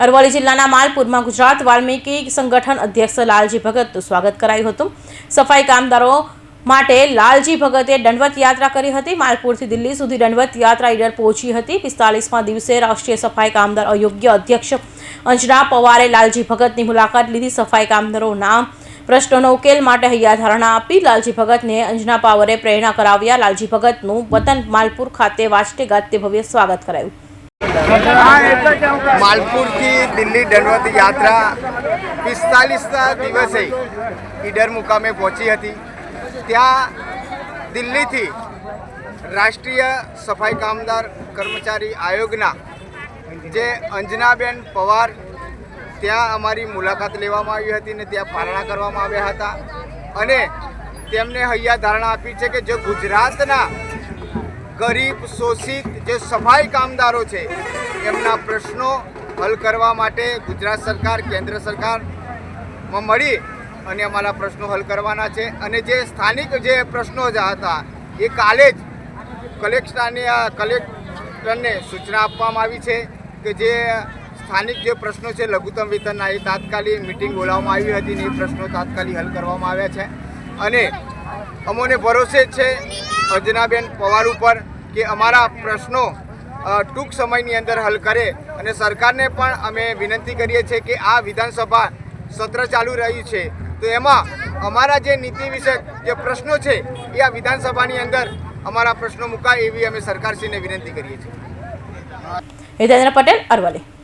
અરવલ્લી જિલ્લાના માલપુરમાં ગુજરાત વાલ્મીકી સંગઠન અધ્યક્ષ લાલજી ભગતનું સ્વાગત કરાયું હતું। સફાઈ કામદારો માટે લાલજી ભગતે દંડવત યાત્રા કરી હતી। માલપુરથી દિલ્હી સુધી દંડવત યાત્રા ઈડર પહોંચી હતી। 45મા દિવસે રાષ્ટ્રીય સફાઈ કામદાર અયોગ્ય અધ્યક્ષ અંજના પવારે લાલજી ભગતની મુલાકાત લીધી। સફાઈ કામદારોના પ્રશ્નોનો ઉકેલ માટે હૈયાધારણા આપી। લાલજી ભગતને અંજના પવારે પ્રેરણા કરાવ્યા। લાલજી ભગતનું વતન માલપુર ખાતે વાજતે ગાજતે ભવ્ય સ્વાગત કરાયું। मालपुर की दिल्ली दंडवत यात्रा 45 दिवसे ईडर मुकामे पहुंची थी। त्या दिल्ली थी राष्ट्रीय सफाई कामदार कर्मचारी आयोगना जे अंजनाबेन पवार त्या अमारी मुलाकात लेवामां आवी हती ने त्या पारणा करवामां आव्या हता अने तेमने हૈયા ધારણા આપી છે કે जो गुजरातना गरीब शोषित जो सफाई कामदारों है एमना प्रश्नों हल करवा माटे गुजरात सरकार केंद्र सरकार में मळी अने अमारा प्रश्नों हल करवाना छे। अने जे स्थानिक जे प्रश्नों था ये काले ज कलेक्टरने सूचना आपवामां आवी छे कि जे स्थानिक जे प्रश्नों है लघुत्तम वेतनना ए तात्कालिक मीटिंग बोलाववामां आवी हती ने प्रश्नों तात्कालिक हल करवामां आव्या छे। अने अमोने भरोसे छे अंजनाबेन पवार पर कि अमारा प्रश्नों टूंक समयनी अंदर हल करे अने सरकारने पण अमे विनंती करीए छे कि आ विधानसभा सत्र चालू रह्यु छे तो एमां अमारा जे नीति विषयक जे प्रश्नों छे ए आ विधानसभानी अंदर अमारा प्रश्नों मुकाय एवी अमे सरकारश्रीने विनंती करीए छीए। हितेंद्र पटेल, अरवल्ली।